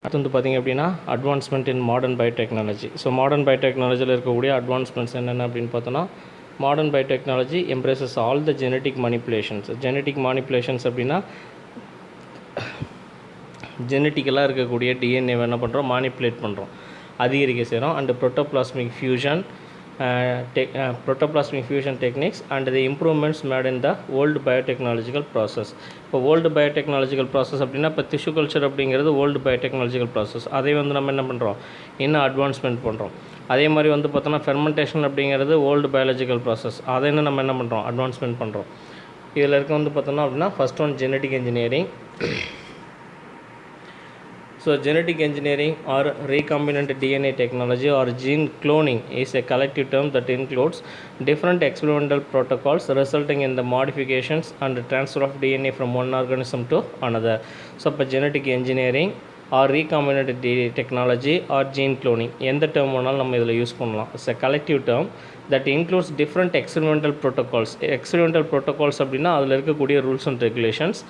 அடுத்து வந்து பார்த்திங்க அப்படின்னா advancement in modern biotechnology. So modern பயோடெக்னாலஜியில் இருக்கக்கூடிய அட்வான்ஸ்மெண்ட்ஸ் என்னென்ன அப்படின்னு பார்த்தோன்னா, modern biotechnology embraces all the genetic manipulations அப்படின்னா ஜெனட்டிக்கலாக இருக்கக்கூடிய டிஎன்ஏவை என்ன பண்ணுறோம், மேனிப்புலேட் பண்ணுறோம், அதிகரிக்க செய்கிறோம். And protoplasmic fusion techniques and the improvements made in the old biotechnological process. இப்போ ஓல்டு பயோடெக்னாலஜிக்கல் ப்ராசஸ் அப்படின்னா இப்போ டிஷ்யூ கல்ச்சர் அப்படிங்கிறது ஓல்டு பயோடெக்னாலஜிக்கல் ப்ராசஸ். அதை வந்து நம்ம என்ன பண்ணுறோம், இன்னும் அட்வான்ஸ்மெண்ட் பண்ணுறோம். அதே மாதிரி வந்து பார்த்தோன்னா ஃபெர்மெண்டேஷன் அப்படிங்கிறது ஓல்டு பயாலஜிக்கல் ப்ராசஸ். அதை இன்னும் நம்ம என்ன பண்ணுறோம், அட்வான்ஸ்மெண்ட் பண்ணுறோம். இதில் இருக்க வந்து பார்த்தோன்னா அப்படின்னா first one genetic engineering. So genetic engineering or recombinant DNA technology or gene cloning is a collective term that includes different experimental protocols resulting in the modifications and transfer of DNA from one organism to another. So genetic engineering or recombinant DNA technology or gene cloning எந்த term வேணாலும் நம்ம இதில் use பண்ணலாம். It's a collective term that includes different experimental protocols அப்படின்னா அதில் இருக்கக்கூடிய rules and regulations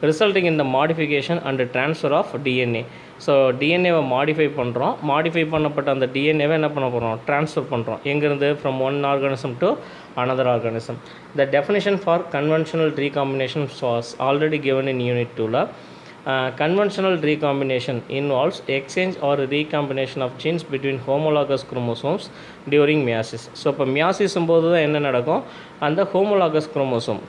resulting in the modification and transfer of DNA. So டிஎன்ஏவை modify பண்ணப்பட்ட அந்த டிஎன்ஏவை என்ன பண்ண போகிறோம், ட்ரான்ஸ்ஃபர் பண்ணுறோம். எங்கேருந்து, from one organism to another organism. The definition for conventional recombination was already given in Unit 2. Conventional recombination involves exchange or recombination of genes between homologous chromosomes during meiosis. So இப்போ மியாசிஸும் போது தான் என்ன நடக்கும், அந்த homologous chromosome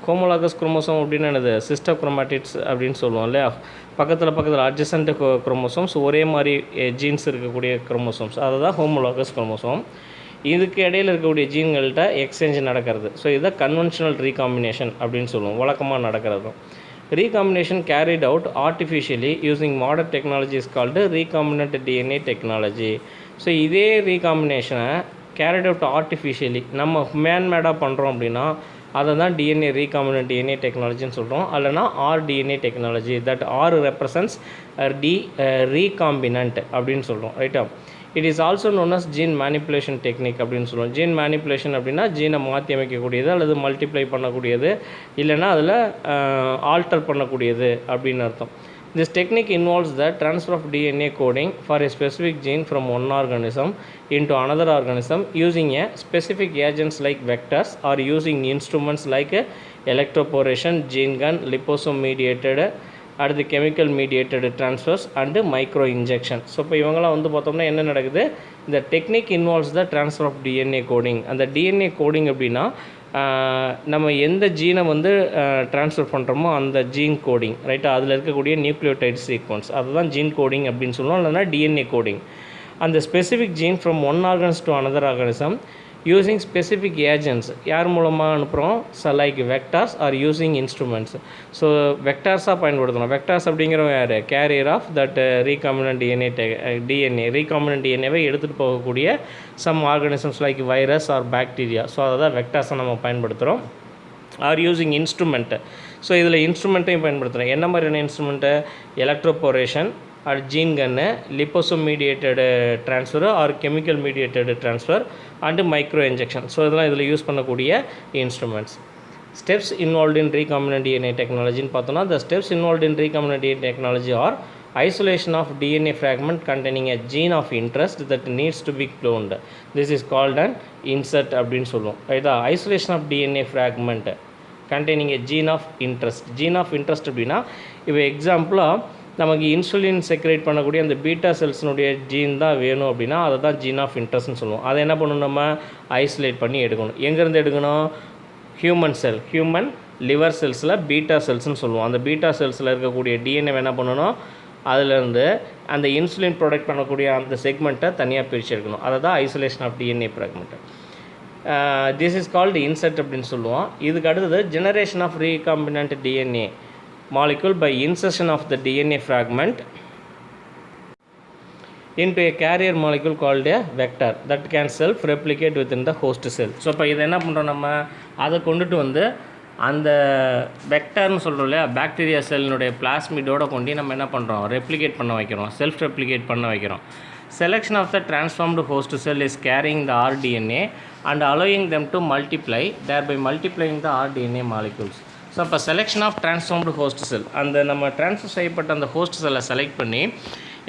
அப்படின்னு என்னது, sister chromatids அப்படின்னு சொல்லுவோம் இல்லையா. பக்கத்தில் அட்ஜசன்ட் குரோமோசோம்ஸ், ஒரே மாதிரி ஜீன்ஸ் இருக்கக்கூடிய குரோமோசோம்ஸ், அதை தான் ஹோமோலாகஸ் குரோமோசோம். இதுக்கு இடையில் இருக்கக்கூடிய ஜீன்கள்கிட்ட எக்ஸ்சேஞ்ச் நடக்கிறது. ஸோ இதை கன்வென்ஷனல் ரீகாம்பினேஷன் அப்படின்னு சொல்லுவோம், வழக்கமாக நடக்கிறது. Recombination carried out artificially using modern technology is called recombinant DNA technology. So இதே ரீகாம்பினேஷனை கேரிட் அவுட் ஆர்டிஃபிஷியலி நம்ம மேன்மேடாக பண்ணுறோம் அப்படின்னா அதை தான் டிஎன்ஏ ரீகாம்பினன்ட் டிஎன்ஏ டெக்னாலஜின்னு சொல்கிறோம். அல்லனா rDNA technology. That are represents recombinant அப்படின்னு சொல்கிறோம், ரைட்டா. It is also known as gene manipulation technique அப்படின்னு சொல்லுவோம். ஜீன் மேனிப்புலேஷன் அப்படின்னா ஜீனை மாற்றி அமைக்கக்கூடியது அல்லது மல்டிப்ளை பண்ணக்கூடியது, இல்லைனா அதில் ஆல்டர் பண்ணக்கூடியது அப்படின்னு அர்த்தம். This technique involves the transfer of DNA coding for a specific gene from one organism into another organism using a specific agents like vectors or using instruments like electroporation, gene gun, liposome mediated அடுத்து chemical mediated transfers and micro injection. ஸோ இப்போ இவங்களாம் வந்து பார்த்தோம்னா என்ன நடக்குது, இந்த technique involves the transfer of DNA coding. அந்த டிஎன்ஏ கோடிங் அப்படின்னா நம்ம எந்த ஜீனை வந்து ட்ரான்ஸ்ஃபர் பண்ணுறோமோ அந்த ஜீன் கோடிங், ரைட்டாக, அதில் இருக்கக்கூடிய நியூக்ளியோடைட் சீக்வன்ஸ், அதுதான் ஜீன் கோடிங் அப்படின்னு சொல்லுவோம், இல்லைனா டிஎன்ஏ கோடிங். அந்த specific gene from one organs to another organism using specific agents யார் மூலமாக அனுப்புகிறோம், like vectors or using instruments. So வெக்டார்ஸாக பயன்படுத்தணும். வெக்டார்ஸ் அப்படிங்கிறவங்க யார், carrier of that recombinant recombinant டிஎன்ஏவை எடுத்துகிட்டு போகக்கூடிய some organisms like virus or bacteria. So அதை தான் வெக்டார்ஸை நம்ம பயன்படுத்துகிறோம். Are using instrument. ஸோ இதில் இன்ஸ்ட்ருமெண்ட்டையும் பயன்படுத்துகிறோம். என்ன மாதிரியான instrument, electroporation or gene gun, liposome mediated transfer or chemical mediated transfer and micro injection. So இதெல்லாம் இதில் யூஸ் பண்ணக்கூடிய instruments. Steps involved in recombinant DNA டெக்னாலஜின்னு பார்த்தோன்னா, the steps involved in recombinant DNA technology are isolation of DNA fragment containing a gene of interest that needs to be cloned. This is called an insert அப்படின்னு சொல்லுவோம், ரைட்டா. Isolation of DNA fragment containing a gene of interest அப்படின்னா இப்போ எக்ஸாம்பிளாக நமக்கு insulin secrete பண்ணக்கூடிய அந்த beta செல்ஸினுடைய gene தான் வேணும் அப்படின்னா அதை தான் ஜீன் ஆஃப் இன்ட்ரெஸ்ட்னு சொல்லுவோம். அதை என்ன பண்ணணும், நம்ம ஐசோலேட் பண்ணி எடுக்கணும். எங்கேருந்து எடுக்கணும், ஹியூமன் லிவர் செல்ஸில் பீட்டா செல்ஸ்னு சொல்லுவோம். அந்த பீட்டா செல்ஸில் இருக்கக்கூடிய டிஎன்ஏ என்ன பண்ணணும், அதிலேருந்து அந்த இன்சுலின் ப்ரொடக்ட் பண்ணக்கூடிய அந்த செக்மெண்ட்டை தனியாக பிரித்து எடுக்கணும். அதை தான் isolation of DNA fragment. This is called insert அப்படின்னு சொல்லுவோம். இதுக்கு அடுத்தது generation of recombinant DNA molecule by insertion of the DNA fragment into a carrier molecule called a vector that can self-replicate within the host cell. So இப்போ இதை என்ன பண்ணுறோம், நம்ம அதை கொண்டுட்டு வந்து அந்த வெக்டர்னு சொல்கிறோம் இல்லையா, பாக்டீரியா செல்லினுடைய பிளாஸ்மிடோடு கொண்டு நம்ம என்ன பண்ணுறோம், ரெப்ளிகேட் பண்ண வைக்கிறோம், செல்ஃப் ரெப்ளிகேட் பண்ண வைக்கிறோம். Selection of the transformed host cell is carrying the rDNA and allowing them to multiply, thereby multiplying the rDNA molecules. So இப்போ selection of transformed host cell, அந்த நம்ம ட்ரான்ஸ்ஃபர் செய்யப்பட்ட அந்த ஹோஸ்ட் செல்லை செலக்ட் பண்ணி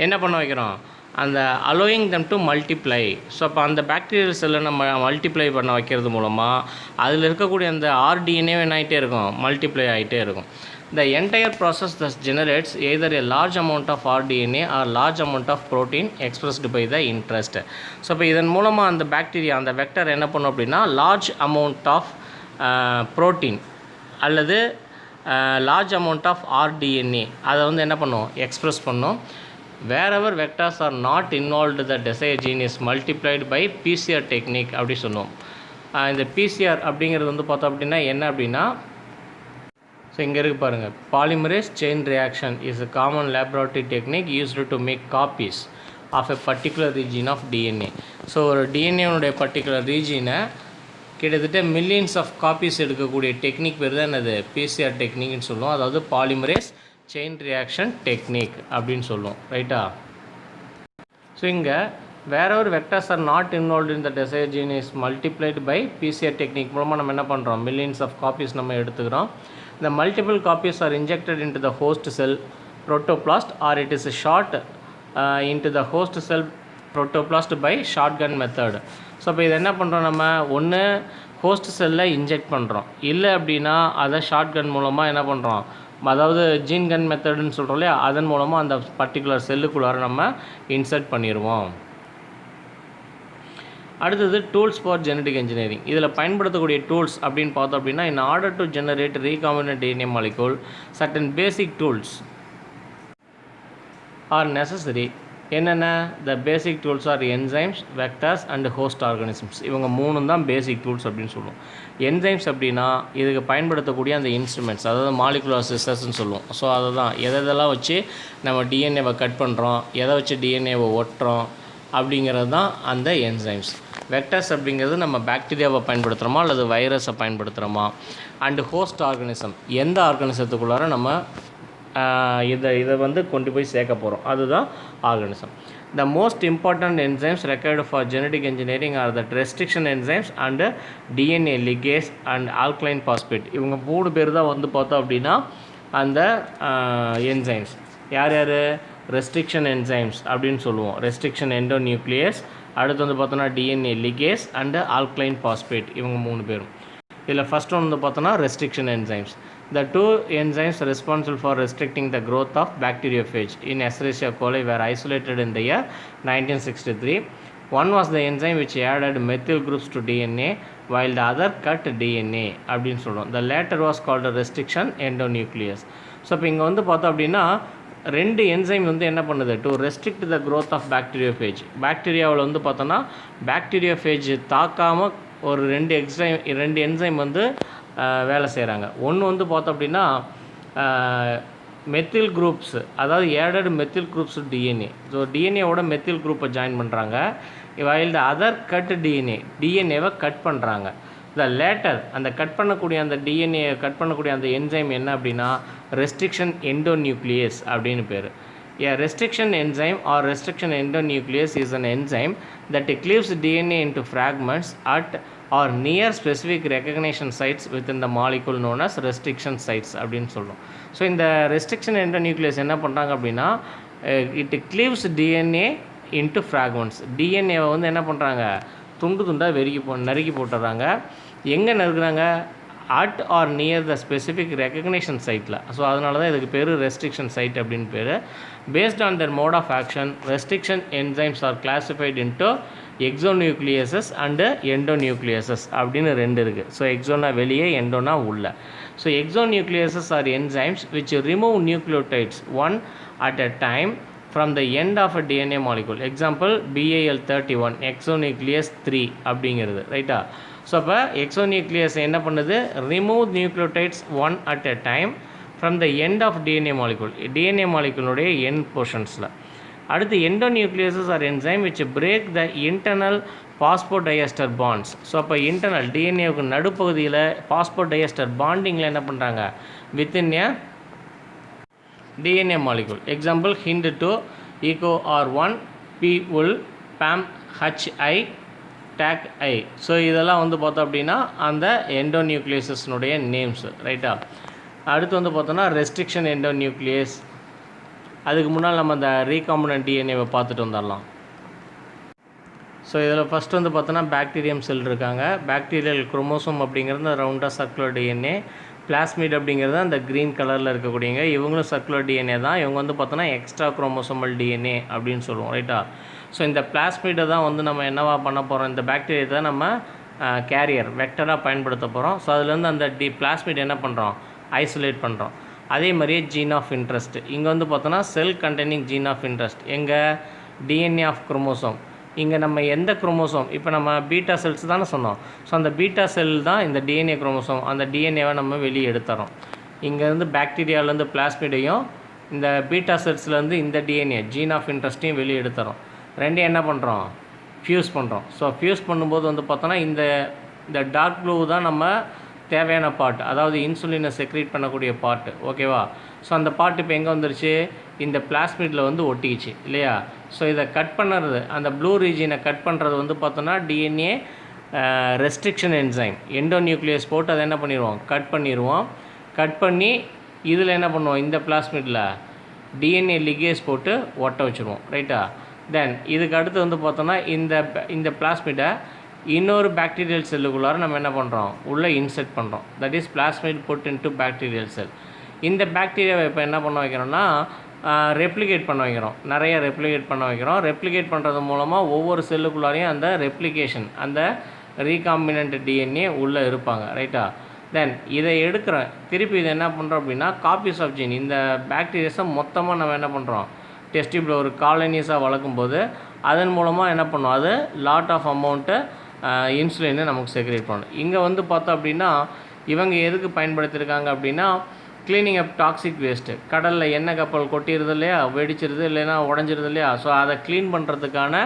என்ன பண்ண வைக்கிறோம், அந்த allowing them to multiply. So அப்போ அந்த பாக்டீரியல் செல்லை நம்ம மல்டிப்ளை பண்ண வைக்கிறது மூலமாக அதில் இருக்கக்கூடிய அந்த RDNA என்ன ஆகிட்டே இருக்கும், மல்டிப்ளை ஆகிட்டே இருக்கும். The entire process thus generates either a large amount of RDNA or large amount of protein expressed by the interest. So இப்போ இதன் மூலமாக அந்த பாக்டீரியா அந்த வெக்டர் என்ன பண்ணும் அப்படின்னா லார்ஜ் அமௌண்ட் ஆஃப் ப்ரோட்டீன் அல்லது லார்ஜ் அமௌண்ட் ஆஃப் RDNA அதை வந்து என்ன பண்ணும், எக்ஸ்ப்ரெஸ் பண்ணும். wherever vectors are not involved the desired gene is multiplied by PCR technique அப்படி சொல்லுவோம். இந்த PCR அப்படிங்கிறது வந்து பார்த்தோம் அப்படின்னா என்ன அப்படின்னா, ஸோ இங்கே இருக்குது பாருங்கள், polymerase chain reaction is a common laboratory technique used to make copies of a particular region of DNA. So ஒரு டிஎன்ஏனுடைய பர்டிகுலர் ரீஜினை கிட்டத்தட்ட மில்லியன்ஸ் ஆஃப் காப்பீஸ் எடுக்கக்கூடிய டெக்னிக் பேர் தான் என்னது, PCR டெக்னிக்னு சொல்லுவோம். அதாவது பாலிமரேஸ் செயின் ரியாக்ஷன் டெக்னிக் அப்படின்னு சொல்லுவோம். ரைட்டா? ஸோ இங்கே வேறொரு vectors R not involve in the desired gene is multiplied by PCR technique மூலமாக நம்ம என்ன பண்ணுறோம், மில்லியன்ஸ் ஆஃப் காப்பீஸ் நம்ம எடுத்துக்கிறோம். The multiple copies are injected into the host cell protoplast or it is shot into the host cell protoplast by shotgun method. So இப்போ இது என்ன பண்ணுறோம், நம்ம ஒன்று ஹோஸ்ட் செல்லில் இன்ஜெக்ட் பண்ணுறோம், இல்லை அப்படின்னா அதை ஷார்ட்கன் மூலமாக என்ன பண்ணுறோம், அதாவது ஜீன் கன் மெத்தடுன்னு சொல்கிறோம் இல்லையா, அதன் மூலமாக அந்த பர்டிகுலர் செல்லுக்குள்ளார நம்ம இன்சர்ட் பண்ணிடுவோம். அடுத்தது டூல்ஸ் ஃபார் ஜெனடிக் இன்ஜினியரிங். இதில் பயன்படுத்தக்கூடிய டூல்ஸ் அப்படின்னு பார்த்தோம் அப்படின்னா, in order to generate recombinant DNA molecule certain basic tools are necessary. என்னென்ன, the basic tools are enzymes, vectors and host organisms. இவங்க மூணும் தான் பேசிக் டூல்ஸ் அப்படின்னு சொல்லுவோம். என்சைம்ஸ் அப்படின்னா இதுக்கு பயன்படுத்தக்கூடிய அந்த இன்ஸ்ட்ருமெண்ட்ஸ், அதாவது மாலிகுலர் சிஸ்டர்ஸ்ன்னு சொல்லுவோம். ஸோ அதை தான் எதெல்லாம் வச்சு நம்ம டிஎன்ஏவை கட் பண்ணுறோம், எதை வச்சு டிஎன்ஏவை ஒட்டுறோம் அப்படிங்கிறது தான் அந்த என்சைம்ஸ். வெக்டர்ஸ் அப்படிங்கிறது நம்ம பாக்டீரியாவை பயன்படுத்துகிறோமா அல்லது வைரஸை பயன்படுத்துகிறோமா. அண்டு ஹோஸ்ட் ஆர்கானிசம், எந்த ஆர்கானிசத்துக்குள்ளார நம்ம இதை வந்து கொண்டு போய் சேர்க்க போகிறோம், அதுதான் organism. The most important enzymes required for genetic engineering are the restriction enzymes and DNA ligase and alkaline phosphate. இவங்க 3 பேர் தான் வந்து பார்த்தோம் அப்படின்னா அந்த என்சைம்ஸ். யார் யார், ரெஸ்ட்ரிக்ஷன் என்சைம்ஸ் அப்படின்னு சொல்லுவோம், ரெஸ்ட்ரிக்ஷன் எண்டோநியூக்ளியஸ், அடுத்து வந்து பார்த்தோன்னா DNA ligase and alkaline phosphate. இவங்க 3 பேரும். இதில் ஃபஸ்ட் ஒன்று வந்து பார்த்தோன்னா restriction enzymes. The 2 enzymes responsible for restricting the growth of bacteriophage in Escherichia coli were isolated in the year 1963. One was the enzyme which added methyl groups to DNA while the other cut DNA அப்படின்னு சொல்லுவோம். The latter was called a restriction endonuclease. So இப்போ இங்கே வந்து பார்த்தோம் அப்படின்னா 2 enzyme வந்து என்ன பண்ணுது, to restrict the growth of bacteriophage. பாக்டீரியாவில் வந்து பார்த்தோன்னா பாக்டீரியோஃபேஜ் தாக்காமல் ஒரு 2 என்சைம் வந்து வேலை செய்கிறாங்க. ஒன்று வந்து பார்த்தோம் அப்படின்னா மெத்தில் குரூப்ஸ், அதாவது added methyl groups DNA. So டிஎன்ஏவோட மெத்தில் குரூப்பை ஜாயின் பண்ணுறாங்க. வைல் த அதர் கட் டிஎன்ஏவை கட் பண்ணுறாங்க. த லேட்டர், அந்த கட் பண்ணக்கூடிய அந்த டிஎன்ஏ கட் பண்ணக்கூடிய அந்த என்சைம் என்ன அப்படின்னா ரெஸ்ட்ரிக்ஷன் எண்டோநியூக்ளியஸ் அப்படின்னு பேர். A restriction enzyme or restriction endonuclease is an enzyme that cleaves DNA into fragments at or near specific recognition sites within the molecule known as restriction sites அப்படின்னு சொல்லுவோம். So இந்த restriction endonuclease என்ன பண்ணுறாங்க அப்படின்னா it cleaves DNA into fragments. டிஎன்ஏவை வந்து என்ன பண்ணுறாங்க, துண்டாக நறுக்கி போட்டுறாங்க. எங்கே நறுக்குறாங்க, at or near the specific recognition சைட்டில். ஸோ அதனால தான் இதுக்கு பேர் ரெஸ்ட்ரிக்ஷன் சைட் அப்படின்னு பேர். Based on their mode of action restriction enzymes are classified into exonucleases and endonucleases அப்படின்னு 2 இருக்குது. ஸோ எக்ஸோனா வெளியே, எண்டோனா உள்ள. So exonucleases are enzymes which remove nucleotides one at a time from the end of a DNA molecule. Example BAL31 exonuclease 3 அப்படிங்கிறது. ரைட்டா? So அப்போ exonuclease என்ன பண்ணுது, remove nucleotides one at a time from the end of DNA molecule, DNA மாலிகுலுடைய end போர்ஷன்ஸில். அடுத்து endonucleases are enzyme which break the internal phosphodiester bonds. So அப்போ internal டிஎன்ஏவுக்கு நடுப்பகுதியில் பாஸ்போடைஎஸ்டர் பாண்டிங்கில் என்ன பண்ணுறாங்க, within a DNA molecule. Example HIND2 EcoR1 PUL PAM HI TAC I. So இதெல்லாம் வந்து பார்த்தோம் அப்படின்னா அந்த எண்டோநியூக்ளியஸஸ்னுடைய நேம்ஸ். ரைட்டா? அடுத்து வந்து பார்த்தோன்னா ரெஸ்ட்ரிக்ஷன் எண்டோநியூக்ளியஸ் அதுக்கு முன்னால் நம்ம அந்த ரீகாம்பினன்ட் டிஎன்ஏவை பார்த்துட்டு வந்துடலாம். ஸோ இதில் ஃபஸ்ட் வந்து பார்த்தோன்னா பாக்டீரியம் செல் இருக்காங்க. பாக்டீரியல் குரோமோசோம் அப்படிங்கிறது ரவுண்டாக சர்க்குலர் டிஎன்ஏ, பிளாஸ்மிட் அப்படிங்கிறது அந்த க்ரீன் கலரில் இருக்கக்கூடியங்க, இவங்களும் சர்க்குலர் டிஎன்ஏ தான். இவங்க வந்து பார்த்தோன்னா எக்ஸ்ட்ரா குரோமோசோமல் டிஎன்ஏ அப்படின்னு சொல்லுவோம், ரைட்டா. ஸோ இந்த பிளாஸ்மிட்டை தான் வந்து நம்ம என்னவா பண்ண போகிறோம், இந்த பாக்டீரியா தான் நம்ம கேரியர் வெக்டராக பயன்படுத்த போகிறோம். ஸோ அதுலேருந்து அந்த பிளாஸ்மிட் என்ன பண்ணுறோம், ஐசோலேட் பண்ணுறோம். அதே மாதிரியே ஜீன் ஆஃப் இன்ட்ரெஸ்ட் இங்கே வந்து பார்த்தோன்னா செல் கண்டெய்னிங் ஜீன் ஆஃப் இன்ட்ரெஸ்ட் எங்கள் டிஎன்ஏ ஆஃப் குரோமோசோம். இங்கே நம்ம எந்த குரோமோசோம், இப்போ நம்ம பீட்டா செல்ஸ் தானே சொன்னோம். ஸோ அந்த பீட்டா செல் தான் இந்த டிஎன்ஏ குரோமோசோம். அந்த டிஎன்ஏவை நம்ம வெளியே எடுத்துறோம். இங்கேருந்து பாக்டீரியாவிலேருந்து பிளாஸ்மிடையும், இந்த பீட்டா செல்ஸ்லேருந்து இந்த டிஎன்ஏ ஜீன் ஆஃப் இன்ட்ரெஸ்ட்டையும் வெளியே எடுத்துறோம். ரெண்டையும் என்ன பண்ணுறோம், ஃபியூஸ் பண்ணுறோம். ஸோ ஃபியூஸ் பண்ணும்போது வந்து பார்த்தோன்னா இந்த டார்க் ப்ளூ தான் நம்ம தேவையான பார்ட், அதாவது இன்சுலினை செக்ரேட் பண்ணக்கூடிய பார்ட்டு, ஓகேவா. ஸோ அந்த பார்ட் இப்போ எங்கே வந்துருச்சு, இந்த பிளாஸ்மிட்டில் வந்து ஒட்டிக்கிச்சு இல்லையா. ஸோ இதை கட் பண்ணுறது, அந்த ப்ளூ ரீஜியனை கட் பண்ணுறது வந்து பார்த்தோன்னா டிஎன்ஏ ரெஸ்ட்ரிக்ஷன் என்சைம், எண்டோநியூக்ளியஸ் போட்டு அதை என்ன பண்ணிடுவோம், கட் பண்ணிடுவோம். கட் பண்ணி இதில் என்ன பண்ணுவோம், இந்த பிளாஸ்மிட்டில் டிஎன்ஏ லிகேஸ் போட்டு ஒட்ட வச்சுருவோம், ரைட்டா. தென் இதுக்கு அடுத்து வந்து பார்த்தோன்னா இந்த பிளாஸ்மிட்டை இன்னொரு பாக்டீரியல் செல்லுக்குள்ளார நம்ம என்ன பண்ணுறோம், உள்ளே இன்செர்ட் பண்ணுறோம். That is plasmid put into bacterial cell. இந்த பாக்டீரியாவை இப்போ என்ன பண்ண வைக்கிறோம்னா ரெப்ளிகேட் பண்ண வைக்கிறோம், நிறைய ரெப்ளிகேட் பண்ண வைக்கிறோம். ரெப்ளிகேட் பண்ணுறது மூலமாக ஒவ்வொரு செல்லுக்குள்ளாரையும் அந்த ரெப்ளிகேஷன், அந்த ரீகாம்பினன்ட் டிஎன்ஏ உள்ளே இருப்பாங்க, ரைட்டா. தென் இதை எடுக்கிறேன், திருப்பி இதை என்ன பண்ணுறோம் அப்படின்னா காப்பீஸ் ஆஃப் ஜீன், இந்த பாக்டீரியாஸை மொத்தமாக நம்ம என்ன பண்ணுறோம், டெஸ்டிபிள் ஒரு காலனிஸாக வளர்க்கும்போது அதன் மூலமாக என்ன பண்ணும், அது லாட் ஆஃப் அமௌண்ட்டு இன்சுலினை நமக்கு செக்ரேட் பண்ணணும். இங்கே வந்து பார்த்தோம் அப்படின்னா இவங்க எதுக்கு பயன்படுத்தியிருக்காங்க அப்படின்னா க்ளீனிங் அப் டாக்ஸிக் வேஸ்ட்டு, கடலில் எண்ணெய் கப்பல் கொட்டிடுது இல்லையா, வெடிச்சிருது இல்லைன்னா உடஞ்சிருது இல்லையா. ஸோ அதை க்ளீன் பண்ணுறதுக்கான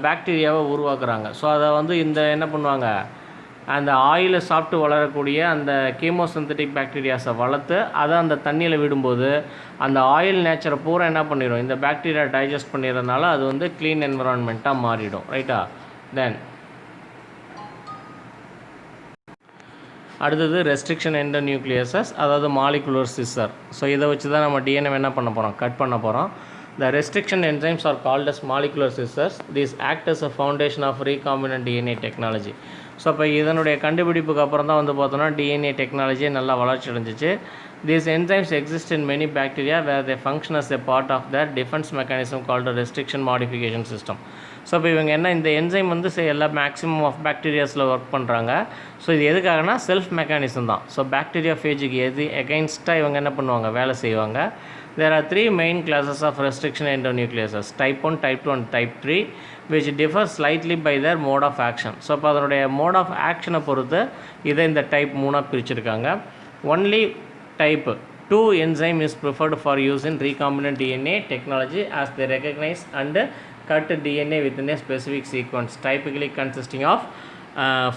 பாக்டீரியாவை உருவாக்குறாங்க. ஸோ அதை வந்து என்ன பண்ணுவாங்க, அந்த ஆயிலை சாப்பிட்டு வளரக்கூடிய அந்த கீமோசிந்தட்டிக் பாக்டீரியாஸை வளர்த்து அதை அந்த தண்ணியில் விடும்போது அந்த ஆயில் நேச்சரை பூரா என்ன பண்ணிடும், இந்த பாக்டீரியா டைஜஸ்ட் பண்ணிடுறதுனால அது வந்து க்ளீன் என்விரான்மெண்ட்டாக மாறிடும், ரைட்டா. தென் அடுத்தது ரெஸ்ட்ரிக்ஷன் எண்டோநியூக்ளியஸஸ், அதாவது மாலிகுலர் சிஸ்ஸர். ஸோ இதை வச்சு தான் நம்ம டிஎன்ஏ என்ன பண்ண போகிறோம், கட் பண்ண போகிறோம். The restriction enzymes are called as molecular scissors. These act as a foundation of recombinant DNA technology. So இப்போ இதனுடைய கண்டுபிடிப்புக்கு அப்புறம் தான் வந்து பார்த்தோன்னா டிஎன்ஏ டெக்னாலஜியே நல்லா வளர்ச்சி அடைஞ்சிச்சு. These enzymes exist in many bacteria where they function as a part of their defense mechanism called a restriction modification system. So இப்போ இவங்க என்ன, இந்த என்சைம் வந்து எல்லா மேக்ஸிமம் ஆஃப் பாக்டீரியாஸில் ஒர்க் பண்ணுறாங்க. ஸோ இது எதுக்காகனா செல்ஃப் மெக்கானிசம் தான். ஸோ பாக்டீரியா ஃபேஜுக்கு எகெயின்ஸ்டாக இவங்க என்ன பண்ணுவாங்க, வேலை செய்வாங்க. There are three main classes of restriction endonucleases, type 1, type 2 and type 3, which differ slightly by their mode of action. So இப்போ அதனுடைய மோட் ஆஃப் ஆக்ஷனை பொறுத்து இதை இந்த டைப் 3 பிரிச்சிருக்காங்க. Only type 2 enzyme is preferred for use in recombinant DNA technology as they recognize and cut DNA within a specific sequence, typically consisting of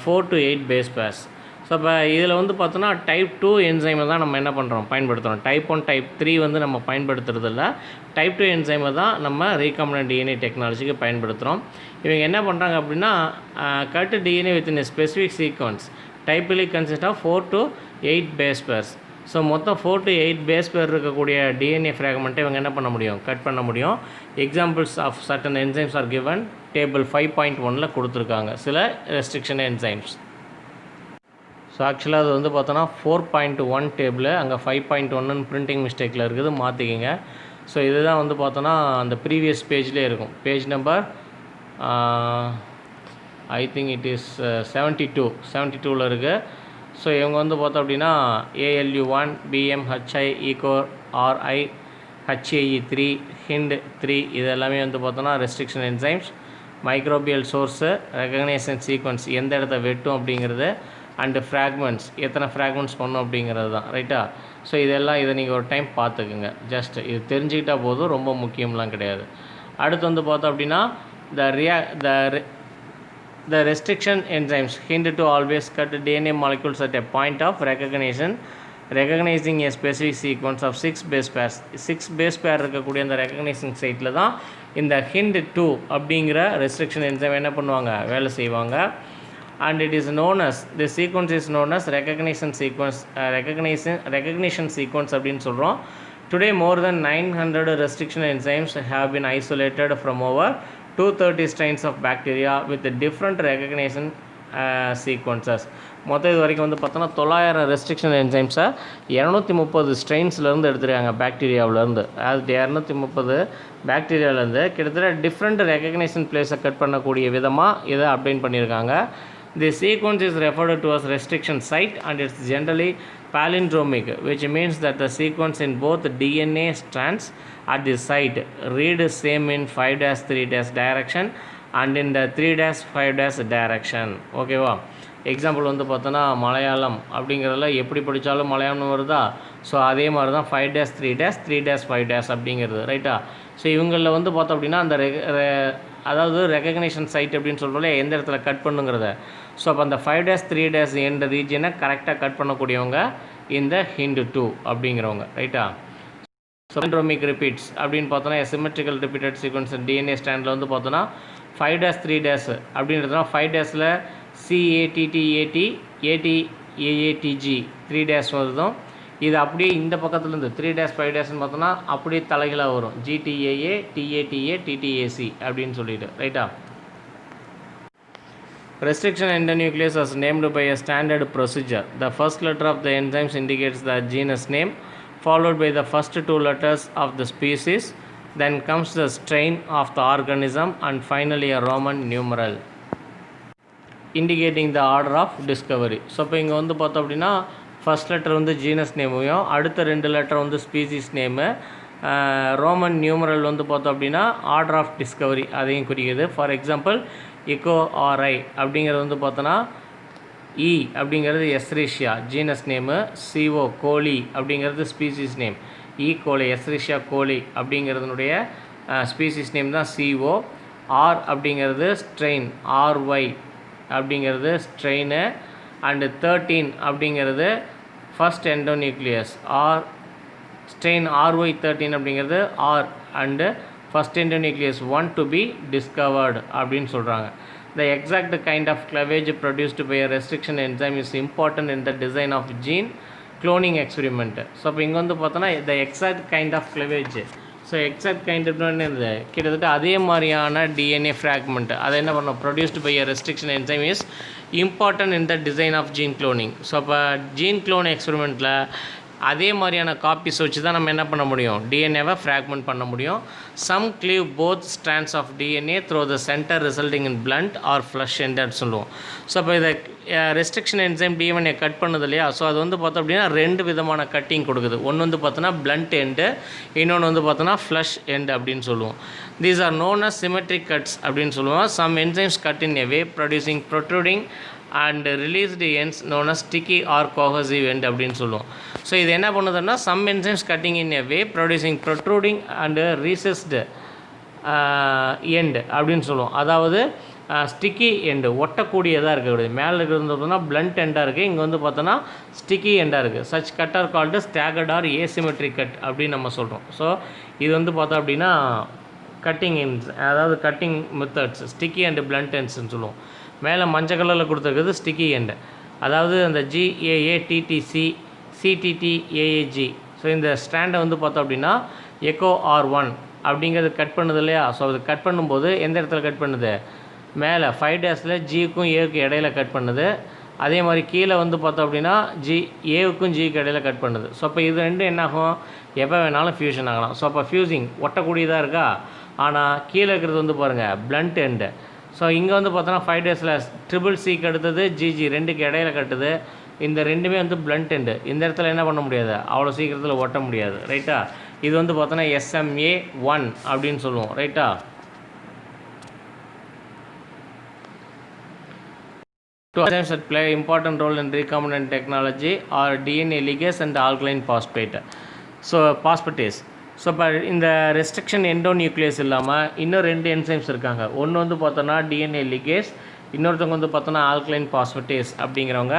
4 to 8 base pairs. So இப்போ இதில் வந்து பார்த்தோன்னா type 2 என்சைமை தான் நம்ம என்ன பண்ணுறோம், பயன்படுத்துகிறோம். டைப் 1 டைப் 3 வந்து நம்ம பயன்படுத்துறதில்ல. டைப் 2 என்சைமை தான் நம்ம ரீகாம்பினன்ட் டிஎன்ஏ டெக்னாலஜிக்கு பயன்படுத்துகிறோம். இவங்க என்ன பண்ணுறாங்க அப்படின்னா cut DNA within a specific sequence, typically consist of 4 to 8 base pairs. So மொத்தம் 4 to 8 பேஸ் பேர் இருக்கக்கூடிய டிஎன்ஏ ஃப்ராக்மெண்ட்டை இவங்க என்ன பண்ண முடியும், கட் பண்ண முடியும். Examples of certain enzymes are given table 5.1 கொடுத்துருக்காங்க சில ரெஸ்ட்ரிக்ஷன் என்சைம்ஸ். ஸோ ஆக்சுவலாக அது வந்து பார்த்தோன்னா 4.1 டேபிள், அங்கே 5.1 பிரிண்டிங் மிஸ்டேக்கில் இருக்குது, மாற்றிக்கிங்க. ஸோ இதுதான் வந்து பார்த்தோன்னா அந்த ப்ரீவியஸ் பேஜ்லேயே இருக்கும். Page number I think it is 72 இருக்குது. ஸோ இவங்க வந்து பார்த்தோம் அப்படின்னா ALU1, BMHI, ECOR, RI, HAE3, HIND3 இது எல்லாமே வந்து பார்த்தோன்னா restriction enzymes. Microbial source, recognition sequence எந்த இடத்த வெட்டும் அப்படிங்கிறது, அண்டு ஃப்ராக்மெண்ட்ஸ் எத்தனை ஃப்ராக்மெண்ட்ஸ் பண்ணும் அப்படிங்கிறது தான், ரைட்டா. ஸோ இதெல்லாம் இதை நீங்கள் ஒரு டைம் பார்த்துக்குங்க. ஜஸ்ட் இது தெரிஞ்சுக்கிட்டால் போதும், ரொம்ப முக்கியம்லாம் கிடையாது. அடுத்து வந்து பார்த்தோம் அப்படின்னா the restriction enzymes hint to always cut DNA molecules at a point of recognizing a specific sequence of 6 base pairs. 6 base pair இருக்கக்கூடிய அந்த ரெகக்னைசிங் சைட்டில் தான் இந்த HIND2 அப்படிங்கிற ரெஸ்ட்ரிக்ஷன் என்சைம் என்ன பண்ணுவாங்க, வேலை செய்வாங்க. And it is known as, the sequence is known as recognition sequence அப்படின்னு சொல்கிறோம். Today, more than 900 restriction enzymes have been isolated from over 230 strains of bacteria with different recognition sequences. மொத்தம் இது வரைக்கும் வந்து பார்த்தோன்னா 900 ரெஸ்ட்ரிக்ஷன் என்சைம்ஸை 230 ஸ்ட்ரெயின்ஸ்லேருந்து எடுத்துருக்காங்க பாக்டீரியாவிலேருந்து. அது 230 பாக்டீரியாவிலேருந்து கிட்டத்தட்ட டிஃப்ரெண்ட் ரெகக்னேஷன் பிளேஸை கட் பண்ணக்கூடிய விதமாக இதை அப்டேட் பண்ணியிருக்காங்க. The sequence is referred to as restriction site and it's generally palindromic, which means that the sequence in both DNA strands at the site read same in 5-3- direction and in the 3-5- direction. ஓகேவா? Example வந்து பார்த்தோன்னா மலையாளம் அப்படிங்கிறதுல எப்படி படித்தாலும் மலையாளம் வருதா? So அதே மாதிரி தான் 5-3-3-5- அப்படிங்கிறது ரைட்டா? ஸோ இவங்களில் வந்து பார்த்தோம் அப்படின்னா அந்த அதாவது ரெகக்னேஷன் சைட் அப்படின்னு சொல்கிறோம்ல எந்த இடத்துல கட் பண்ணுங்கிறத. ஸோ அப்போ அந்த 5-3- என்ற ரீஜனை கரெக்டாக கட் பண்ணக்கூடியவங்க இந்த HIND2 அப்படிங்கிறவங்க ரைட்டா? ஸோ palindromic repeats அப்படின்னு பார்த்தோன்னா சிமெட்ரிக்கல் ரிப்பீட்டட் சீக்வன்ஸ் டிஎன்ஏ ஸ்டாண்டில் வந்து பார்த்தோன்னா 5-3- அப்படின்றதுனா 5- CATTAT ATAATG 3- வருதும். இது அப்படியே இந்த பக்கத்துலேருந்து 3-5- பார்த்தோன்னா அப்படியே தலைகளாக வரும் GTAA TATA TTAC அப்படின்னு சொல்லிட்டு ரைட்டா? Restriction endonuclease is named by a standard procedure. The first letter of the enzymes indicates the genus name, followed by the first 2 letters of the species, then comes the strain of the organism, and finally a Roman numeral indicating the order of discovery. So இப்போ இங்கே வந்து பார்த்தோம் அப்படின்னா first letter வந்து genus நேமையும் அடுத்த 2 letter வந்து species name, Roman numeral வந்து பார்த்தோம் அப்படின்னா ஆர்டர் ஆஃப் டிஸ்கவரி அதையும் குறிக்குது. ஃபார் எக்ஸாம்பிள் இக்கோஆர்ஐ அப்படிங்கிறது வந்து பார்த்தோன்னா இ அப்படிங்கிறது Escherichia genus name, C O coli அப்படிங்கிறது species name, E coli Escherichia coli அப்படிங்கிறதுனுடைய ஸ்பீசிஸ் நேம் தான் சிஓ, ஆர் அப்படிங்கிறது ஸ்ட்ரெயின் ஆர்ஒய் அப்படிங்கிறது ஸ்ட்ரெயின், அண்டு 13 அப்படிங்கிறது first endonuclease R strain RY13 அப்படிங்கிறது R and first endonuclease 1 to be discovered அப்படின்னு சொல்கிறாங்க. The exact kind of cleavage produced by a restriction enzyme is important in the design of gene cloning experiment. So இப்போ இங்கே வந்து பார்த்தோன்னா the exact kind of cleavage. So exact kind என்னது கிட்டத்தட்ட அதே மாதிரியான டிஎன்ஏ ஃப்ராக்மெண்ட் அதை என்ன பண்ணோம் produced by a restriction enzyme is important in the design of gene cloning. So அப்போ ஜீன் க்ளோன் எக்ஸ்பெரிமெண்ட்டில் அதே மாதிரியான காப்பீஸ் வச்சு தான் நம்ம என்ன பண்ண முடியும் டிஎன்ஏவை ஃப்ராக்மெண்ட் பண்ண முடியும். Some cleave both strands of DNA through the centre resulting in blunt or flush ended சொல்லுவோம். ஸோ அப்போ இதை ரெஸ்ட்ரிக்ஷன் என்சைம் டிஎன்ஏ கட் பண்ணுது இல்லையா? ஸோ அது வந்து பார்த்தோம் அப்படின்னா 2 விதமான கட்டிங் கொடுக்குது. ஒன்று வந்து பார்த்தோன்னா பிளண்ட் எண்டு, இன்னொன்று வந்து பார்த்தோன்னா ஃப்ளஷ் எண்டு அப்படின்னு சொல்லுவோம். These are known as symmetric cuts அப்படின்னு சொல்லுவோம். Some enzymes cut in a way producing protruding and recessed ends known as sticky or cohesive end அப்படின்னு சொல்லுவோம். ஸோ இது என்ன பண்ணுதுன்னா some enzymes cutting in a way producing protruding and recessed end அப்படின்னு சொல்லுவோம். அதாவது ஸ்டிக்கி எண்டு ஒட்டக்கூடியதாக இருக்கக்கூடிய மேலே இருக்கிறது பார்த்தோன்னா பிளண்ட் எண்டாக இருக்குது, இங்கே வந்து பார்த்தோன்னா ஸ்டிக்கி எண்டாக இருக்குது. Such cut are called staggered or asymmetric cut அப்படின்னு நம்ம சொல்கிறோம். ஸோ இது வந்து பார்த்தோம் அப்படின்னா கட்டிங் எண்ட்ஸ், அதாவது cutting methods sticky and blunt எண்ட்ஸ்ன்னு சொல்லுவோம். மேலே மஞ்சள் கலரில் கொடுத்துருக்குது ஸ்டிக்கி எண்டு, அதாவது அந்த GAATTC CTTAAG. ஸோ இந்த ஸ்டாண்டை வந்து பார்த்தோம் அப்படின்னா எக்கோஆர்1 அப்படிங்கிறது கட் பண்ணுது இல்லையா? ஸோ அது கட் பண்ணும்போது எந்த இடத்துல கட் பண்ணுது? மேலே 5' ஜிக்கும் ஏவுக்கு இடையில கட் பண்ணுது. அதே மாதிரி கீழே வந்து பார்த்தோம் அப்படின்னா ஏவுக்கும் ஜிக்கு இடையில கட் பண்ணுது. ஸோ அப்போ இது ரெண்டும் என்னாகும்? எப்போ வேணாலும் ஃபியூஷன் ஆகலாம். ஸோ அப்போ ஃபியூசிங் ஒட்டக்கூடியதாக இருக்கா? ஆனால் கீழே இருக்கிறது வந்து பாருங்கள் பிளண்ட் எண்டு. ஸோ இங்கே வந்து பார்த்தோன்னா 5' ட்ரிபிள் சிக்கு அடுத்தது GG 2க்கு இடையில கட்டுது. இந்த ரெண்டுமே வந்து பிளண்ட் எண்டு. இந்த இடத்துல என்ன பண்ண முடியாது, அவ்வளோ சீக்கிரத்தில் ஒட்ட முடியாது ரைட்டா? இது வந்து பார்த்தோன்னா SMA1 அப்படின்னு சொல்லுவோம் ரைட்டா? Two enzymes that play important role in recombinant technology are DNA ligase and alkaline phosphate. So phosphatase. So இப்போ இந்த ரெஸ்ட்ரிக்ஷன் எண்டோநியூக்ளியஸ் இல்லாமல் இன்னும் 2 என்சைம்ஸ் இருக்காங்க. ஒன்று வந்து பார்த்தோன்னா DNA ligase, இன்னொருத்தவங்க வந்து பார்த்தோன்னா ஆல்கலைன் பாஸ்பேட்டேஸ் அப்படிங்கிறவங்க.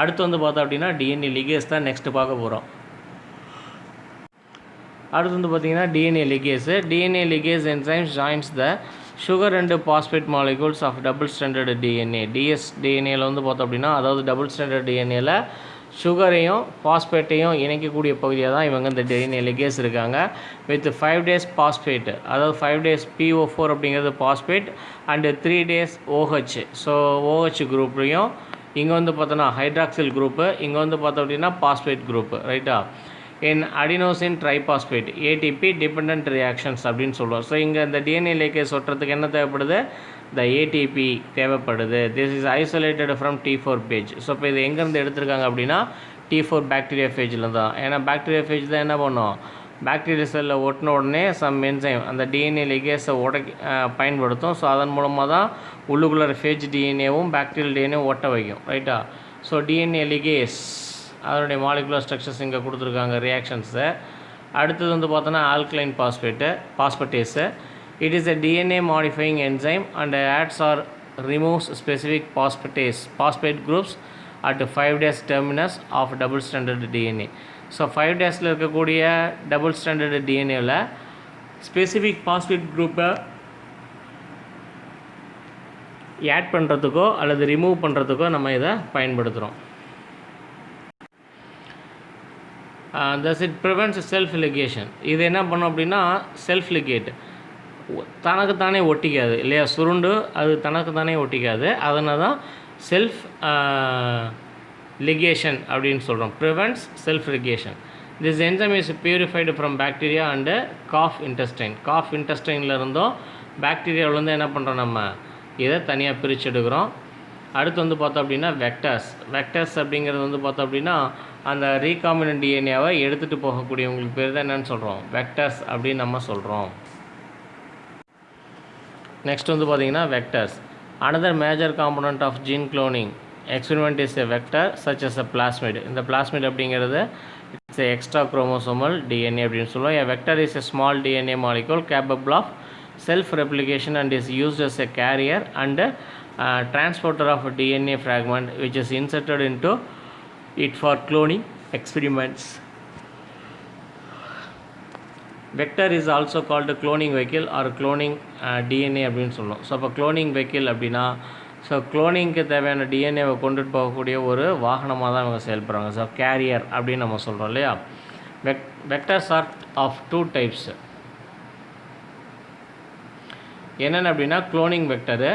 அடுத்து வந்து பார்த்தோம் அப்படின்னா DNA ligase தான் நெக்ஸ்ட்டு பார்க்க போகிறோம். அடுத்து வந்து பார்த்திங்கன்னா DNA ligase enzymes joins the sugar and phosphate molecules of double stranded DNA. DS DNAவில் வந்து பார்த்தோம் அப்படின்னா, அதாவது டபுள் ஸ்டாண்டர்ட் டிஎன்ஏல சுகரையும் பாஸ்பேட்டையும் இணைக்கக்கூடிய பகுதியாக தான் இவங்க இந்த டிஎன்ஏ லிகேஸ் இருக்காங்க. வித் 5 days பாஸ்பேட், அதாவது 5 days PO4 அப்படிங்கிறது phosphate and 3 days OH. So OH குரூப்லையும் இங்கே வந்து பார்த்தோன்னா ஹைட்ராக்சில் குரூப்பு, இங்கே வந்து பார்த்தோம் அப்படின்னா பாஸ்பேட் குரூப்பு, ரைட்டா. In adenosine triphosphate ATP dependent reactions அப்படின்னு சொல்லுவோம். ஸோ இங்கே இந்த டிஎன்ஏ லிகேஸ் ஒட்டுறதுக்கு என்ன தேவைப்படுது? இந்த ATP தேவைப்படுது. This is isolated from T4 page. So இப்போ இது எங்கேருந்து எடுத்திருக்காங்க அப்படின்னா T4 பாக்டீரியா ஃபேஜில் தான். ஏன்னா பாக்டீரியா ஃபேஜ் தான் என்ன பண்ணும், பாக்டீரியா செல்லில் ஒட்டின உடனே சம் என்சைம் அந்த டிஎன்ஏ லிகேஸை பயன்படுத்தும். ஸோ அதன் மூலமாக தான் உள்ளுக்குள்ளே ஃபேஜ் டிஎன்ஏவும் பாக்டீரியல் டிஎன்ஏவும் ஒட்ட வைக்கும், ரைட்டா. ஸோ டிஎன்ஏ லிகேஸ் அதனுடைய மாலிகுலர் ஸ்ட்ரக்சர்ஸ் இங்கே கொடுத்துருக்காங்க ரியாக்ஷன்ஸை. அடுத்தது வந்து பார்த்தோன்னா alkaline பாஸ்பேட்டேஸு. It is a DNA modifying enzyme and adds or removes specific phosphate groups at 5 days terminus of double stranded DNA. So 5 daysல இருக்கக்கூடிய டபுள் ஸ்டாண்டர்டு டிஎன்ஏவில் ஸ்பெசிஃபிக் பாஸ்பேட் குரூப்பை add பண்ணுறதுக்கோ அல்லது ரிமூவ் பண்ணுறதுக்கோ நம்ம இதை பயன்படுத்துகிறோம். thus it prevents self ligation. இது என்ன பண்ணும் அப்படின்னா செல்ஃப் லிகேட், தனக்குத்தானே ஒட்டிக்காது இல்லையா, சுருண்டு அது தனக்குத்தானே ஒட்டிக்காது. அதனால தான் செல்ஃப் லிகேஷன் அப்படின்னு சொல்கிறோம். Prevents self ligation. This enzyme is purified from bacteria and calf intestine. Calf இன்டெஸ்டைனில் இருந்தும் பாக்டீரியாவிலேருந்து என்ன பண்ணுறோம், நம்ம இதை தனியாக பிரித்து எடுக்கிறோம். அடுத்து வந்து பார்த்தோம் அப்படின்னா வெக்டர்ஸ் அப்படிங்கிறது வந்து பார்த்தோம் அப்படின்னா அந்த ரீகாம்பினன்ட் டிஎன்ஏவை எடுத்துகிட்டு போகக்கூடியவங்களுக்கு பேர் தான் என்னென்னு சொல்கிறோம், வெக்டர்ஸ் அப்படின்னு நம்ம சொல்கிறோம். நெக்ஸ்ட் வந்து பார்த்தீங்கன்னா vectors. Another major component of gene cloning experiment is a vector such as a plasmid. இந்த பிளாஸ்மிட் அப்படிங்கிறது இட்ஸ் எக்ஸ்ட்ரா குரோமோசோமல் டிஎன்ஏ அப்படின்னு சொல்லுவோம். A vector is a small DNA molecule capable of self replication and is used as a carrier and transporter of a DNA fragment which is inserted into it for cloning experiments. Vector is also called cloning vehicle or cloning DNA அப்படின்னு சொல்லுவோம். So அப்போ cloning vehicle அப்படின்னா so க்ளோனிங்க்கு தேவையான டிஎன்ஏவை கொண்டுட்டு போகக்கூடிய ஒரு வாகனமாக தான் இவங்க செயல்படுறாங்க. ஸோ கேரியர் அப்படின்னு நம்ம சொல்கிறோம் இல்லையா. Vectors are of 2 types. என்னென்ன அப்படின்னா க்ளோனிங் வெக்டரு,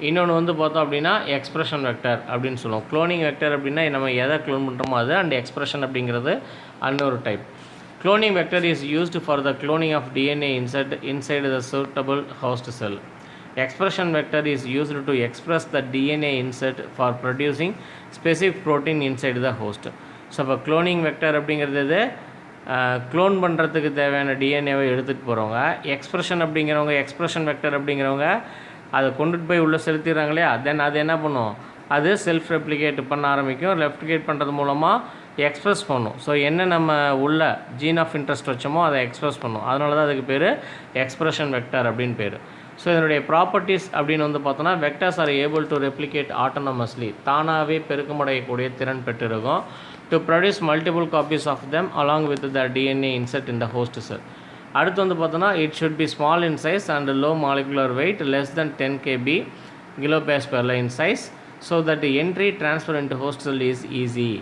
இன்னொன்று வந்து பார்த்தோம் அப்படின்னா எக்ஸ்பிரஷன் வெக்டர் அப்படின்னு சொல்லுவோம். க்ளோனிங் வெக்டர் அப்படின்னா நம்ம எதை க்ளோன் பண்ணுறோமோ அது, அண்ட் எக்ஸ்பிரஷன் அப்படிங்கிறது இன்னொரு type. Cloning vector is used for the cloning of DNA inside the suitable host cell. Expression vector is used to express the DNA insert for producing specific protein inside the host. So இப்போ cloning vector அப்படிங்கிறது clone பண்ணுறதுக்கு தேவையான டிஎன்ஏவை எடுத்துகிட்டு போகிறவங்க. Expression அப்படிங்கிறவங்க, expression vector அப்படிங்கிறவங்க அதை கொண்டுட்டு போய் உள்ளே செலுத்திடுறாங்க இல்லையா. தென் அது என்ன பண்ணும், அது செல்ஃப் ரெப்ளிகேட் பண்ண ஆரம்பிக்கும். ரெப்ளிகேட் பண்ணுறது மூலமாக எக்ஸ்ப்ரெஸ் பண்ணும். ஸோ என்ன நம்ம உள்ள ஜீன் ஆஃப் இன்ட்ரெஸ்ட் வச்சோமோ அதை எக்ஸ்ப்ரெஸ் பண்ணும். அதனால தான் அதுக்கு பேர் எக்ஸ்பிரஷன் வெக்டர் அப்படின்னு பேர். ஸோ இதனுடைய ப்ராப்பர்ட்டிஸ் அப்படின்னு வந்து பார்த்தோன்னா vectors are able to replicate autonomously, தானாகவே பெருக்கமடையக்கூடிய திறன் பெற்றிருக்கும். To produce multiple copies of them along with the DNA insert in the host cell. அடுத்து வந்து பார்த்தோன்னா it should be small in size and low molecular weight less than 10 kb kilopascal in size so that the entry transfer into host cell is easy.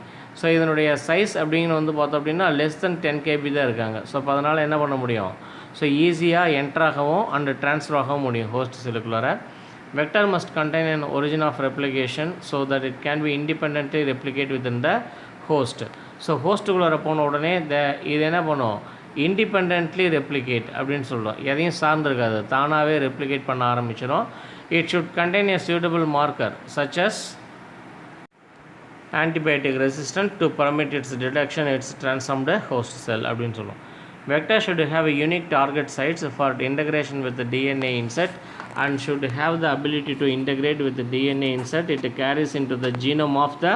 So இதனுடைய size அப்படிங்கிற வந்து பார்த்தோம் அப்படின்னா less than 10 kb தான் இருக்காங்க. So அப்போ அதனால் என்ன பண்ண முடியும், ஸோ ஈஸியாக என்ட்ராகவும் அண்ட் ட்ரான்ஸ்ஃபர் ஆகவும் முடியும் ஹோஸ்ட் செல்லுக்குள்ளார. Vector must contain an origin of replication so that it can be independently replicate within the host. So ஹோஸ்ட்டுக்குள்ளார போன உடனே இது என்ன பண்ணும், இண்டிபெண்ட்லி ரெப்ளிகேட் அப்படின்னு சொல்லுவோம். எதையும் சார்ந்திருக்காது, தானாகவே ரெப்ளிகேட் பண்ண ஆரம்பிச்சிடும். It should contain a suitable marker such as antibiotic resistant to permit its detection its transformed host cell அப்படின்னு சொல்லுவோம். Vector should have a unique target sites for integration with the DNA insert and should have the ability to integrate with the DNA insert it carries into the genome of the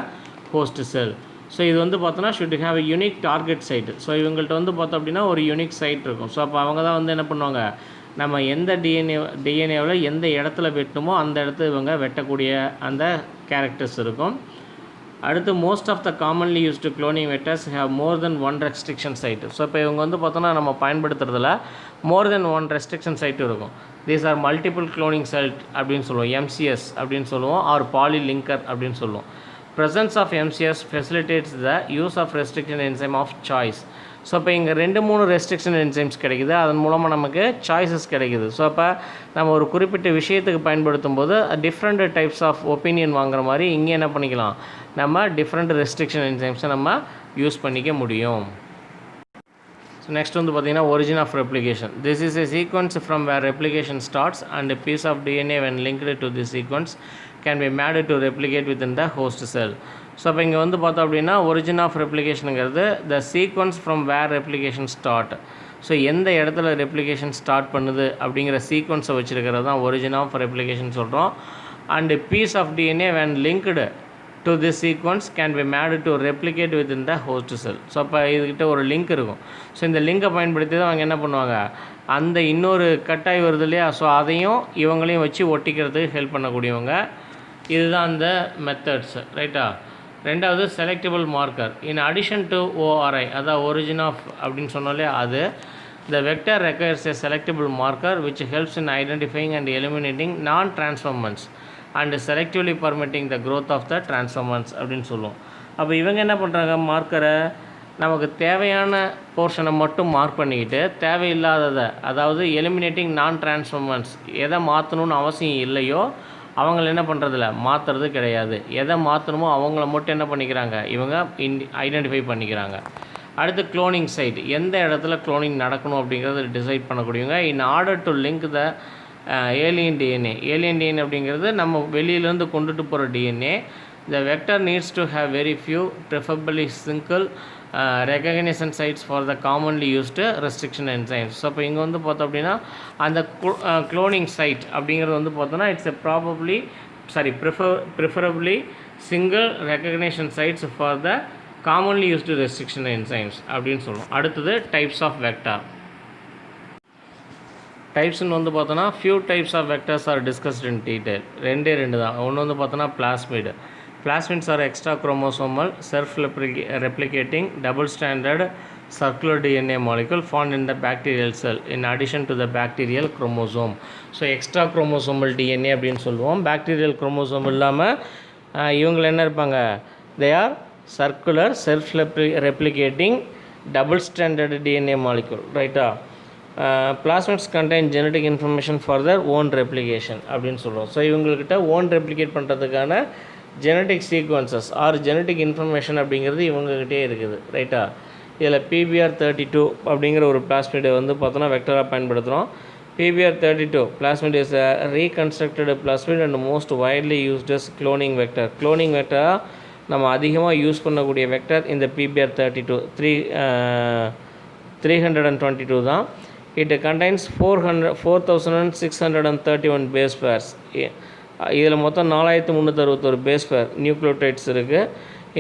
host cell. So இது வந்து பார்த்தோன்னா should have a unique target site. So இவங்கள்ட்ட வந்து பார்த்தோம் அப்படின்னா ஒரு unique side இருக்கும். So அப்போ அவங்க தான் வந்து என்ன பண்ணுவாங்க, நம்ம எந்த டிஎன்ஏவில் எந்த இடத்துல வெட்டணுமோ அந்த இடத்துல இவங்க வெட்டக்கூடிய அந்த கேரக்டர்ஸ் இருக்கும். அடுத்து most of the commonly used cloning vectors have more than 1 restriction site. So இப்போ இவங்க வந்து பார்த்தோன்னா நம்ம பயன்படுத்துறதுல மோர் தென் 1 ரெஸ்ட்ரிக்ஷன் சைட் இருக்கும். These are multiple cloning site அப்படின்னு சொல்லுவோம், MCS அப்படின்னு சொல்லுவோம், ஆர் பாலிலிங்கர் அப்படின்னு சொல்லுவோம். presence of MCS facilitates the use of restriction enzyme of choice. So இப்போ இங்கே 2-3 ரெஸ்ட்ரிக்ஷன் என்சைம்ஸ் கிடைக்குது, அதன் மூலமாக நமக்கு சாய்ஸஸ் கிடைக்குது. ஸோ அப்போ நம்ம ஒரு குறிப்பிட்ட விஷயத்துக்கு பயன்படுத்தும் போது டிஃப்ரெண்ட் டைப்ஸ் ஆஃப் ஒப்பீனியன் வாங்குற மாதிரி இங்கே என்ன பண்ணிக்கலாம், நம்ம டிஃப்ரெண்ட் ரெஸ்ட்ரிக்ஷன் என்சைம்ஸை நம்ம யூஸ் பண்ணிக்க முடியும். ஸோ நெக்ஸ்ட் வந்து பார்த்திங்கன்னா origin of replication. This is a sequence from where replication starts and a piece of DNA when linked to this sequence can be made to replicate within the host cell. So அப்போ இங்கே வந்து பார்த்தோம் அப்படின்னா origin of ரெப்ளிகேஷனுங்கிறது the sequence from where replication start. So எந்த இடத்துல replication start பண்ணுது அப்படிங்கிற சீக்வன்ஸை வச்சுருக்கிறது தான் ஒரிஜின் ஆஃப் ரெப்ளிகேஷன் சொல்கிறோம். And piece of DNA when linked to this sequence can be made to replicate within the host cell. So அப்போ இதுக்கிட்ட ஒரு லிங்க் இருக்கும். ஸோ இந்த லிங்கை பயன்படுத்தி தான் அவங்க என்ன பண்ணுவாங்க, அந்த இன்னொரு கட்டாய் வருது இல்லையா, ஸோ அதையும் இவங்களையும் வச்சு ஒட்டிக்கிறதுக்கு ஹெல்ப் பண்ணக்கூடியவங்க. இதுதான் அந்த மெத்தட்ஸ், ரைட்டா. ரெண்டாவது selectable marker. In addition to ORI, அதான் ஒரிஜின் ஆஃப் அப்படின்னு சொன்னாலே அது the vector requires a selectable marker which helps in identifying and eliminating non-transformants and selectively permitting the growth of the transformants அப்படின்னு சொல்லுவோம். அப்போ இவங்க என்ன பண்ணுறாங்க, மார்க்கரை நமக்கு தேவையான போர்ஷனை மட்டும் மார்க் பண்ணிக்கிட்டு தேவையில்லாததை, அதாவது எலிமினேட்டிங் நான் டிரான்ஸ்ஃபார்மன்ஸ், எதை மாற்றணும்னு அவசியம் இல்லையோ அவங்கள என்ன பண்ணுறதில்ல, மாற்றுறது கிடையாது. எதை மாற்றணுமோ அவங்கள மட்டும் என்ன பண்ணிக்கிறாங்க, இவங்க ஐடென்டிஃபை பண்ணிக்கிறாங்க. அடுத்து குளோனிங் சைட், எந்த இடத்துல குளோனிங் நடக்கணும் அப்படிங்கிறத டிசைட் பண்ணக்கூடியவங்க. In order to link the alien DNA. Alien DNA அப்படிங்கிறது நம்ம வெளியிலேருந்து கொண்டுட்டு போகிற DNA. The vector needs to have very few preferably single recognition sites for the commonly used restriction enzymes. So இப்போ இங்கே வந்து பார்த்தோம் அப்படின்னா அந்த குளோனிங் சைட் அப்படிங்கிறது வந்து பார்த்தோன்னா it's preferably single recognition sites for the commonly used restriction enzymes அப்படின்னு சொல்லுவோம். அடுத்தது டைப்ஸ் ஆஃப் வெக்டார். டைப்ஸ்னு வந்து பார்த்தோன்னா few types of vectors are discussed in detail. ரெண்டு தான். ஒன்று வந்து பார்த்தோன்னா plasmid. Plasmids are extra chromosomal, self-replicating, double-stranded circular DNA molecule found in the bacterial cell in addition to the bacterial chromosome. So extra chromosomal DNA அப்படின்னு சொல்லுவோம். bacterial chromosome இல்லாமல் இவங்க என்ன இருப்பாங்க, they are circular, self-replicating, double-stranded DNA molecule, ரைட்டா. Plasmids contain genetic information for their own replication அப்படின்னு சொல்லுவோம். So இவங்கக்கிட்ட ஓன் ரெப்ளிகேட் பண்ணுறதுக்கான genetic sequences or genetic information அப்படிங்கிறது இவங்ககிட்டே இருக்குது, ரைட்டா. இதில் PBR32 அப்படிங்கிற ஒரு பிளாஸ்மிடை வந்து பார்த்தோன்னா வெக்டராக பயன்படுத்துகிறோம். PBR32 plasmid is a reconstructed plasmid and most widely used as cloning vector. Cloning வெக்டராக நம்ம அதிகமாக யூஸ் பண்ணக்கூடிய வெக்டர் இந்த PBR32 322 தான். It contains 4631 base pairs. இதில் மொத்தம் 4361 பேஸ் பேர் நியூக்ளியோடைட்ஸ் இருக்குது.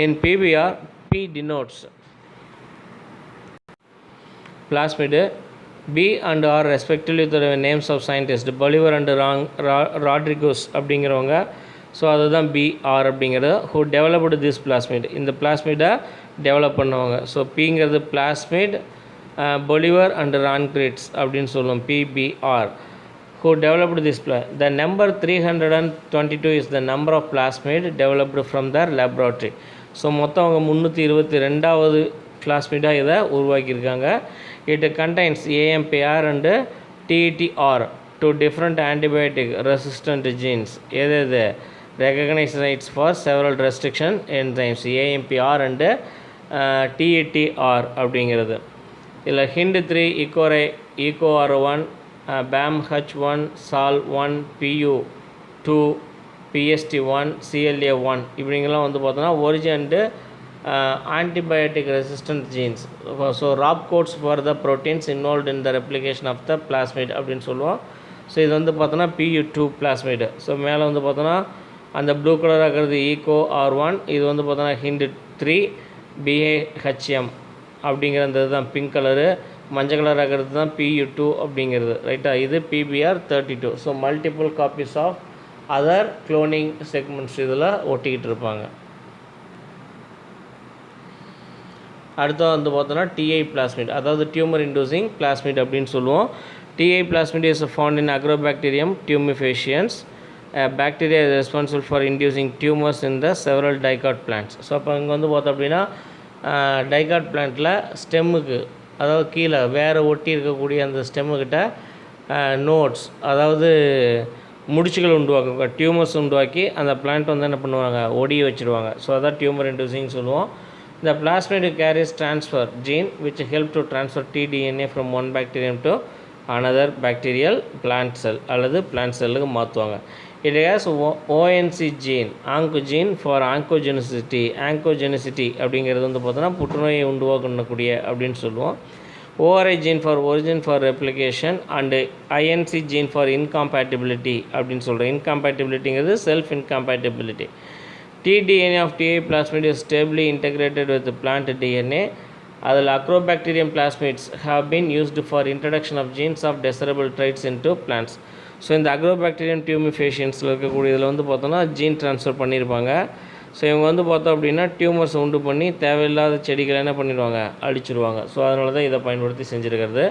In PBR, P denotes plasmid, B and R respectively the names of scientists Bolivar and Rodriguez அப்படிங்கிறவங்க. ஸோ அதுதான் BR அப்படிங்கிறது. who developed this plasmid, இந்த பிளாஸ்மிடை டெவலப் பண்ணுவாங்க. ஸோ Pங்கிறது பிளாஸ்மிட், Bolivar and Rodriguez அப்படின்னு சொல்லுவோம், PBR. who developed this the number 322 is the number of plasmid developed from their laboratory. So மொத்தம் அவங்க 322வது பிளாஸ்மிடாக இதை உருவாக்கியிருக்காங்க. It contains AMPR and TETR, two different antibiotic resistant genes. எது recognized sites for several restriction enzymes, AMPR and TETR அப்படிங்கிறது. இதில் HIND3, EcoR1, BAMH1, SAL1, PU2, PST1, CLA1 இப்படிங்கெல்லாம் வந்து பார்த்தோன்னா origin and antibiotic resistant genes. So rop codes for the proteins involved in the replication of the plasmid அப்படின்னு சொல்லுவோம். So இது வந்து பார்த்தோன்னா PU2 plasmid. So மேலே வந்து பார்த்தோன்னா அந்த ப்ளூ கலராக இருக்கிறது EcoR1, இது வந்து பார்த்தோன்னா HIND3, BAHM அப்படிங்கிற அந்த இதுதான் பிங்க் கலரு. மஞ்சள் கலராக இருக்கிறது தான் PU2 அப்படிங்கிறது, ரைட்டா. இது PBR32. So multiple copies of other cloning segments இதில் ஒட்டிக்கிட்டு இருப்பாங்க. அடுத்த வந்து பார்த்தோன்னா TI பிளாஸ்மிட், அதாவது டியூமர் இன்டியூசிங் பிளாஸ்மிட் அப்படின்னு சொல்லுவோம். TI plasmid is found in agrobacterium tumefaciens. Bacteria is responsible for inducing tumours in the several dicot plants. So அப்போ இங்கே வந்து பார்த்தோம் அப்படின்னா டைகாட் பிளான்ட்டில் ஸ்டெம்முக்கு, அதாவது கீழே வேறு ஒட்டி இருக்கக்கூடிய அந்த ஸ்டெம்முக்கிட்ட நோட்ஸ், அதாவது முடிச்சுகள் உண்டுவாக்குவாங்க, டியூமர்ஸ் உண்டாக்கி அந்த பிளான்ட் வந்து என்ன பண்ணுவாங்க, ஒடிய வச்சுருவாங்க. ஸோ அதான் டியூமர் இன்டியூசிங் சொல்லுவோம். The plasmid carries transfer gene which help to transfer tDNA from one bacterium to another bacterial plant cell அல்லது plant cellக்கு மாற்றுவாங்க. It has ONC gene, oncogene for oncogenicity. Oncogenicity அப்படிங்கிறது வந்து பார்த்தோன்னா புற்றுநோயை உண்டுவாக்கக்கூடிய அப்படின்னு சொல்லுவோம். ORI gene for origin for replication and INC gene for incompatibility அப்படின்னு சொல்கிறோம். Incompatibilityங்கிறது self incompatibility. tDNA of TA plasmid is stably integrated with plant DNA. அதில் Acrobacterium plasmids have been used for introduction of genes of desirable traits into plants. So இந்த Acrobacterium tumefaciensல இருக்கக்கூடிய இதில் வந்து பார்த்தோன்னா gene transfer பண்ணியிருப்பாங்க. So இவங்க வந்து பார்த்தோம் அப்படின்னா டியூமர்ஸ் உண்டு பண்ணி தேவையில்லாத செடிகளை என்ன பண்ணிடுவாங்க, அழிச்சிடுவாங்க. ஸோ அதனால தான் இதை பயன்படுத்தி செஞ்சுருக்கிறது.